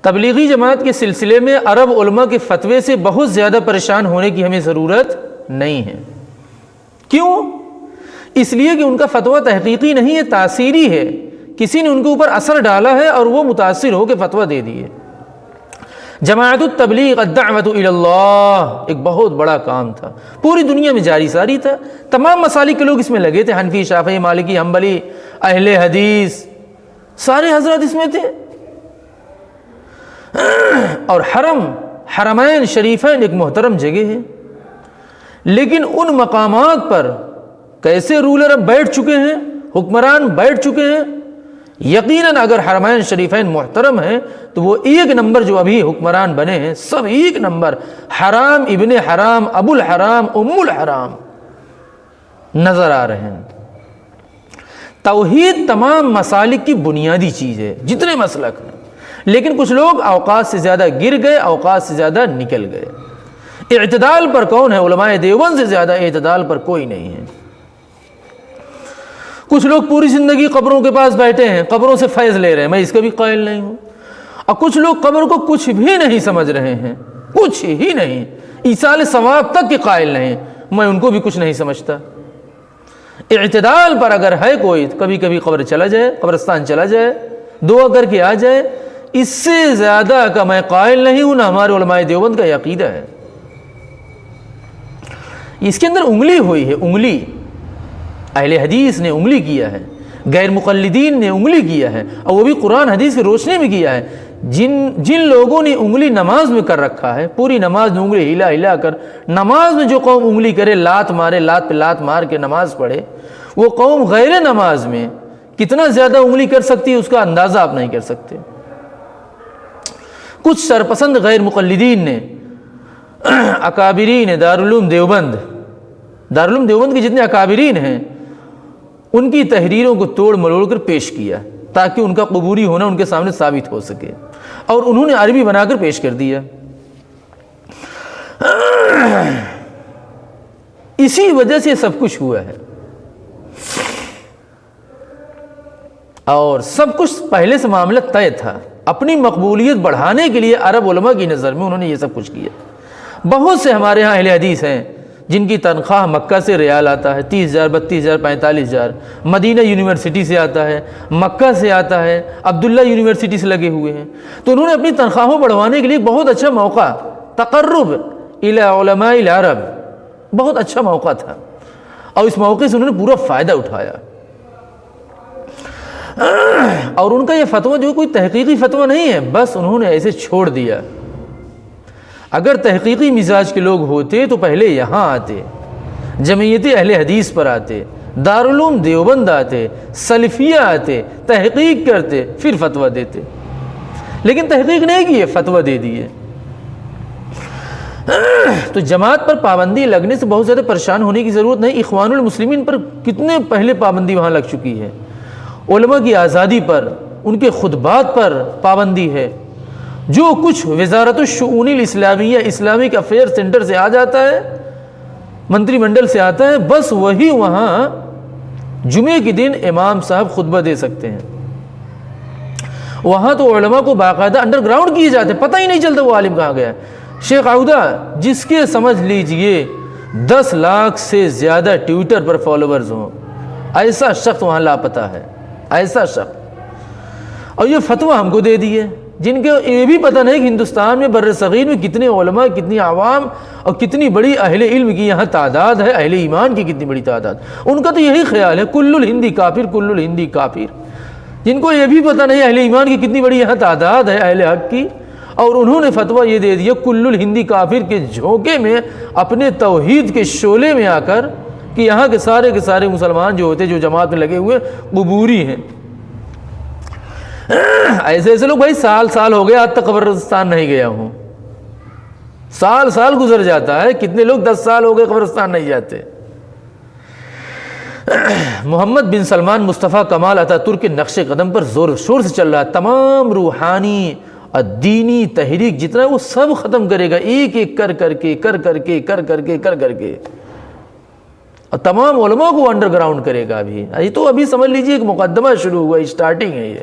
تبلیغی جماعت کے سلسلے میں عرب علماء کے فتوے سے بہت زیادہ پریشان ہونے کی ہمیں ضرورت نہیں ہے۔ کیوں؟ اس لیے کہ ان کا فتویٰ تحقیقی نہیں ہے، تاثیری ہے، کسی نے ان کے اوپر اثر ڈالا ہے اور وہ متاثر ہو کے فتویٰ دے دیے۔ جماعت التبلیغ الدعوۃ الی اللہ ایک بہت بڑا کام تھا، پوری دنیا میں جاری ساری تھا، تمام مسالک کے لوگ اس میں لگے تھے، حنفی، شافعی، مالکی، حنبلی، اہل حدیث، سارے حضرات اس میں تھے۔ اور حرمین شریفین ایک محترم جگہ ہے، لیکن ان مقامات پر کیسے رولر اب بیٹھ چکے ہیں، حکمران بیٹھ چکے ہیں۔ یقیناً اگر حرمین شریفین محترم ہیں تو وہ ایک نمبر جو ابھی حکمران بنے ہیں سب ایک نمبر حرام ابن حرام ابو الحرام ام الحرام نظر آ رہے ہیں۔ توحید تمام مسالک کی بنیادی چیز ہے، جتنے مسلک ہیں، لیکن کچھ لوگ اوقات سے زیادہ گر گئے، اوقات سے زیادہ نکل گئے۔ اعتدال پر کون ہے؟ علماء دیوبند سے زیادہ اعتدال پر کوئی نہیں ہے۔ کچھ لوگ پوری زندگی قبروں کے پاس بیٹھے ہیں، قبروں سے فیض لے رہے ہیں، میں اس کا بھی قائل نہیں ہوں، اور کچھ لوگ قبر کو کچھ بھی نہیں سمجھ رہے ہیں، کچھ ہی نہیں، ایصال ثواب تک کے قائل نہیں، میں ان کو بھی کچھ نہیں سمجھتا۔ اعتدال پر اگر ہے کوئی، کبھی کبھی قبر چلا جائے، قبرستان چلا جائے، دعا کر کے آ جائے، اس سے زیادہ کا میں قائل نہیں ہوں، نہ ہمارے علماء دیوبند کا یہ عقیدہ ہے۔ اس کے اندر انگلی ہوئی ہے، انگلی اہل حدیث نے انگلی کیا ہے، غیر مقلدین نے انگلی کیا ہے، اور وہ بھی قرآن حدیث کی روشنی میں کیا ہے۔ جن لوگوں نے انگلی نماز میں کر رکھا ہے، پوری نماز میں انگلی ہلا ہلا کر، نماز میں جو قوم انگلی کرے، لات مارے، لات پہ لات مار کے نماز پڑھے، وہ قوم غیر نماز میں کتنا زیادہ انگلی کر سکتی ہے اس کا اندازہ آپ نہیں کر سکتے۔ کچھ سرپسند غیر مقلدین نے، اکابرین دارالعلوم دیوبند کے جتنے اکابرین ہیں، ان کی تحریروں کو توڑ مروڑ کر پیش کیا تاکہ ان کا قبوری ہونا ان کے سامنے ثابت ہو سکے، اور انہوں نے عربی بنا کر پیش کر دیا۔ اسی وجہ سے سب کچھ ہوا ہے، اور سب کچھ پہلے سے معاملہ طے تھا۔ اپنی مقبولیت بڑھانے کے لیے عرب علماء کی نظر میں انہوں نے یہ سب کچھ کیا۔ بہت سے ہمارے ہاں اہل حدیث ہیں جن کی تنخواہ مکہ سے ریال آتا ہے 30,000 32,000 45,000، مدینہ یونیورسٹی سے آتا ہے، مکہ سے آتا ہے، عبداللہ یونیورسٹی سے لگے ہوئے ہیں، تو انہوں نے اپنی تنخواہوں بڑھوانے کے لیے بہت اچھا موقع، تقرب الی علماء العرب، بہت اچھا موقع تھا، اور اس موقع سے انہوں نے پورا فائدہ اٹھایا۔ اور ان کا یہ فتویٰ جو کوئی تحقیقی فتویٰ نہیں ہے، بس انہوں نے ایسے چھوڑ دیا۔ اگر تحقیقی مزاج کے لوگ ہوتے تو پہلے یہاں آتے، جمعیت اہل حدیث پر آتے، دارالعلوم دیوبند آتے، سلفیہ آتے، تحقیق کرتے، پھر فتویٰ دیتے، لیکن تحقیق نہیں کیے، فتویٰ دے دیے۔ تو جماعت پر پابندی لگنے سے بہت زیادہ پریشان ہونے کی ضرورت نہیں۔ اخوان المسلمین پر کتنے پہلے پابندی وہاں لگ چکی ہے، علماء کی آزادی پر، ان کے خطبات پر پابندی ہے۔ جو کچھ وزارت الشؤون الاسلامیہ، اسلامک افیئر سینٹر سے آ جاتا ہے، منتری منڈل سے آتا ہے، بس وہی وہاں جمعے کے دن امام صاحب خطبہ دے سکتے ہیں۔ وہاں تو علماء کو باقاعدہ انڈر گراؤنڈ کیے جاتے ہیں، پتہ ہی نہیں چلتا وہ عالم کہاں گیا۔ شیخ عودہ جس کے سمجھ لیجئے 10 لاکھ سے زیادہ ٹویٹر پر فالوورز ہوں، ایسا شخص وہاں لاپتہ ہے، ایسا شخص، اور یہ فتویٰ ہم کو دے دیے، جن کو یہ بھی پتہ نہیں کہ ہندوستان میں بر صغیر میں کتنے علماء، کتنی عوام اور کتنی بڑی اہل علم کی یہاں تعداد ہے، اہل ایمان کی کتنی بڑی تعداد۔ ان کا تو یہی خیال ہے کل الہندی کافر، کل الہندی کافر، جن کو یہ بھی پتہ نہیں اہل ایمان کی کتنی بڑی یہاں تعداد ہے، اہل حق کی، اور انہوں نے فتویٰ یہ دے دیا کل الہندی کافر کے جھونکے میں، اپنے توحید کے شعلے میں آ کر، کہ یہاں کے سارے مسلمان جو ہوتے، جو جماعت میں لگے ہوئے، قبوری ہیں۔ ایسے لوگ بھائی سال ہو گئے آج تک قبرستان نہیں گیا ہوں، سال گزر جاتا ہے، کتنے لوگ 10 سال ہو گئے قبرستان نہیں جاتے۔ محمد بن سلمان مصطفیٰ کمال اتاترک کے نقش قدم پر زور شور سے چل رہا ہے، تمام روحانی اور دینی تحریک جتنا ہے وہ سب ختم کرے گا، ایک ایک کر کر کے، اور تمام علماء کو انڈر گراؤنڈ کرے گا۔ یہ تو ابھی سمجھ لیجئے ایک مقدمہ شروع ہوا، اسٹارٹنگ ہے یہ۔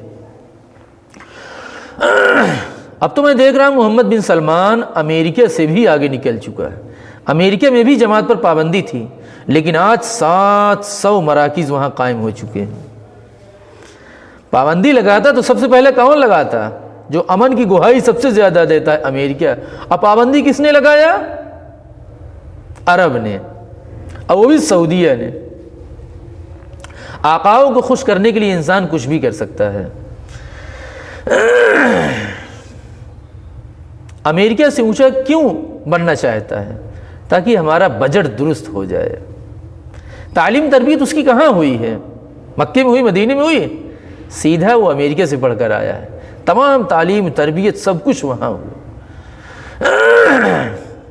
اب تو میں دیکھ رہا ہوں محمد بن سلمان امریکہ سے بھی آگے نکل چکا ہے. امریکہ میں بھی جماعت پر پابندی تھی، لیکن آج 700 مراکز وہاں قائم ہو چکے ہیں. پابندی لگاتا تو سب سے پہلے کون لگاتا؟ جو امن کی گواہی سب سے زیادہ دیتا ہے، امریکہ. اب پابندی کس نے لگایا؟ عرب نے، اور وہ بھی سعودیہ نے. آقاؤں کو خوش کرنے کے لیے انسان کچھ بھی کر سکتا ہے. امریکہ سے اونچا کیوں بننا چاہتا ہے؟ تاکہ ہمارا بجٹ درست ہو جائے. تعلیم تربیت اس کی کہاں ہوئی ہے؟ مکے میں ہوئی، مدینے میں ہوئی؟ سیدھا وہ امریکہ سے پڑھ کر آیا ہے. تمام تعلیم تربیت سب کچھ وہاں ہوا.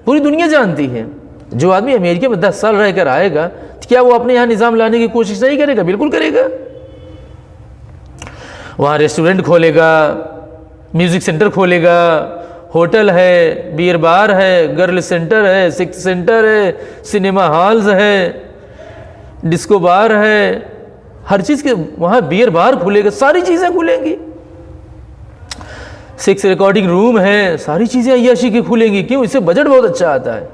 پوری دنیا جانتی ہے. جو آدمی امریکہ میں 10 سال رہ کر آئے گا، کیا وہ اپنے یہاں نظام لانے کی کوشش نہیں کرے گا؟ بالکل کرے گا. وہاں ریسٹورنٹ کھولے گا، میوزک سینٹر کھولے گا، ہوٹل ہے، بیئر بار ہے، گرل سینٹر ہے، سیکس سینٹر ہے، سنیما ہالز ہے، ڈسکو بار ہے، ہر چیز کے وہاں بیئر بار کھلے گا، ساری چیزیں کھلیں گی. سیکس ریکارڈنگ روم ہے، ساری چیزیں عیاشی کی کھلیں گی. کیوں؟ اس سے بجٹ بہت اچھا آتا ہے.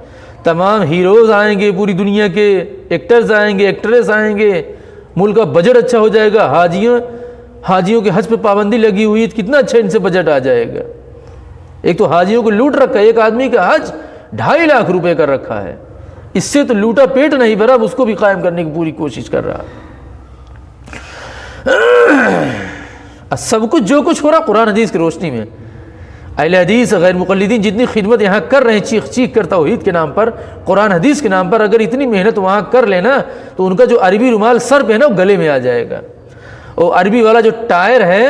تمام ہیروز آئیں گے، پوری دنیا کے ایکٹرز آئیں گے، ایکٹریس آئیں گے، ملک کا بجٹ اچھا ہو جائے گا. حاجیوں کے حج پہ پابندی لگی ہوئی ہے، کتنا اچھا ان سے بجٹ آ جائے گا. ایک تو حاجیوں کو لوٹ رکھا ہے، ایک آدمی کا حج 2.5 لاکھ روپے کر رکھا ہے. اس سے تو لوٹا پیٹ نہیں بھرا، اب اس کو بھی قائم کرنے کی پوری کوشش کر رہا. سب کچھ جو کچھ ہو رہا قرآن حدیث کی روشنی میں. اہل حدیث غیر مقلدین جتنی خدمت یہاں کر رہے ہیں، چیخ چیخ کر توحید کے نام پر، قرآن حدیث کے نام پر، اگر اتنی محنت وہاں کر لینا تو ان کا جو عربی رومال سر پہ ہے نا وہ گلے میں آ جائے گا. اور عربی والا جو ٹائر ہے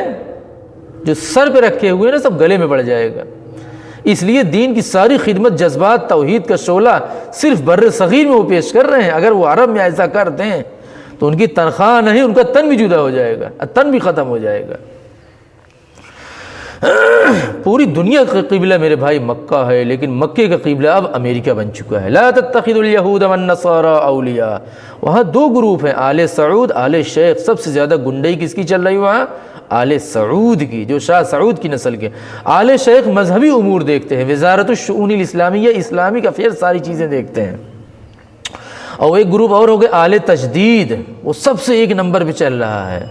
جو سر پہ رکھے ہوئے نا، سب گلے میں پڑ جائے گا. اس لیے دین کی ساری خدمت، جذبات، توحید کا شعلہ صرف بر صغیر میں وہ پیش کر رہے ہیں. اگر وہ عرب میں ایسا کر دیں تو ان کی تنخواہ نہیں، ان کا تن بھی جدا ہو جائے گا، تن بھی ختم ہو جائے گا. پوری دنیا کا قبلہ میرے بھائی مکہ ہے، لیکن مکے کا قبلہ اب امریکہ بن چکا ہے. لا تتخذوا اليهود والنصارى اولیاء. وہاں 2 گروپ ہیں، آل سعود، آل شیخ. سب سے زیادہ گنڈئی کس کی چل رہی وہاں؟ آل سعود کی، جو شاہ سعود کی نسل کے. آل شیخ مذہبی امور دیکھتے ہیں، وزارت الشؤون الاسلامیہ، اسلامک افیئر، ساری چیزیں دیکھتے ہیں. اور ایک گروپ اور ہو گئے آل تجدید، وہ سب سے 1 نمبر پہ چل رہا ہے.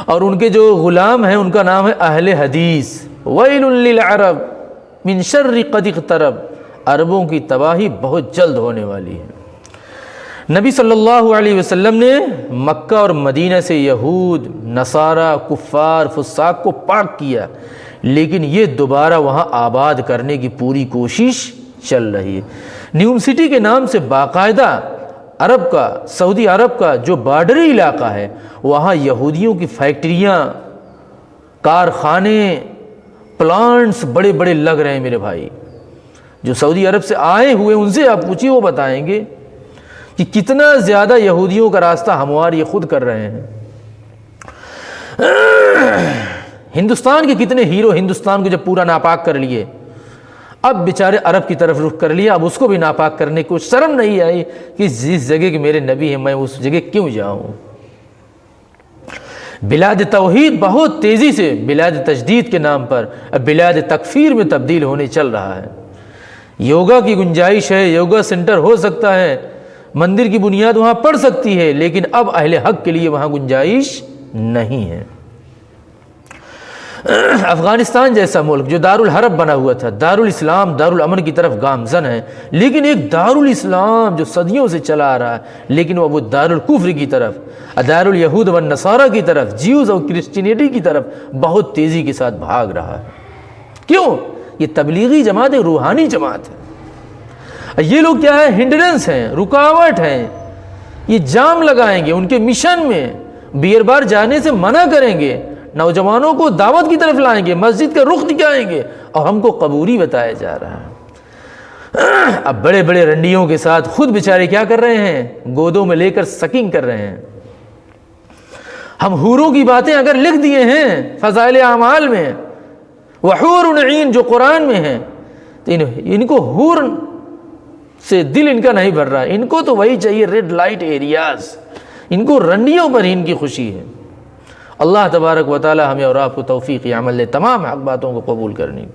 اور ان کے جو غلام ہیں ان کا نام ہے اہل حدیث. ویل للعرب من شر قد اقترب. عربوں کی تباہی بہت جلد ہونے والی ہے. نبی صلی اللہ علیہ وسلم نے مکہ اور مدینہ سے یہود، نصارہ، کفار، فساق کو پاک کیا، لیکن یہ دوبارہ وہاں آباد کرنے کی پوری کوشش چل رہی ہے. نیوم سٹی کے نام سے باقاعدہ عرب کا، سعودی عرب کا جو بارڈری علاقہ ہے، وہاں یہودیوں کی فیکٹریاں، کارخانے، پلانٹس بڑے بڑے لگ رہے ہیں میرے بھائی. جو سعودی عرب سے آئے ہوئے ان سے آپ پوچھیے، وہ بتائیں گے کہ کتنا زیادہ یہودیوں کا راستہ ہموار یہ خود کر رہے ہیں. ہندوستان کے کتنے ہیرو ہندوستان کو جب پورا ناپاک کر لیے، اب بیچارے عرب کی طرف رخ کر لیا. اب اس کو بھی ناپاک کرنے کو شرم نہیں آئی کہ جس جگہ کے میرے نبی ہیں میں اس جگہ کیوں جاؤں. بلاد توحید بہت تیزی سے بلاد تجدید کے نام پر اب بلاد تکفیر میں تبدیل ہونے چل رہا ہے. یوگا کی گنجائش ہے، یوگا سینٹر ہو سکتا ہے، مندر کی بنیاد وہاں پڑ سکتی ہے، لیکن اب اہل حق کے لیے وہاں گنجائش نہیں ہے. افغانستان جیسا ملک جو دارالحرب بنا ہوا تھا، دارالاسلام، دارالامن کی طرف گامزن ہے، لیکن ایک دارالاسلام جو صدیوں سے چلا آ رہا ہے، لیکن وہ دارالکفر کی طرف، دارالیہود والنصارہ کی طرف، جیوز اور کرسچینٹی کی طرف بہت تیزی کے ساتھ بھاگ رہا ہے. کیوں؟ یہ تبلیغی جماعت ایک روحانی جماعت ہے. یہ لوگ کیا ہے؟ ہنڈرنس ہیں، رکاوٹ ہیں. یہ جام لگائیں گے ان کے مشن میں، بیئر بار جانے سے منع کریں گے، نوجوانوں کو دعوت کی طرف لائیں گے، مسجد کا رخ دکھائیں گے، اور ہم کو قبوری بتایا جا رہا ہے. اب بڑے بڑے رنڈیوں کے ساتھ خود بیچارے کیا کر رہے ہیں؟ گودوں میں لے کر سکنگ کر رہے ہیں. ہم حوروں کی باتیں اگر لکھ دیے ہیں فضائل اعمال میں، وحور عین جو قرآن میں ہیں، تو ان کو حور سے دل ان کا نہیں بھر رہا. ان کو تو وہی چاہیے ریڈ لائٹ ایریاز. ان کو رنڈیوں پر ان کی خوشی ہے. اللہ تبارک و تعالی ہمیں اور آپ کو توفیق عمل دے تمام حق باتوں کو قبول کرنے کی.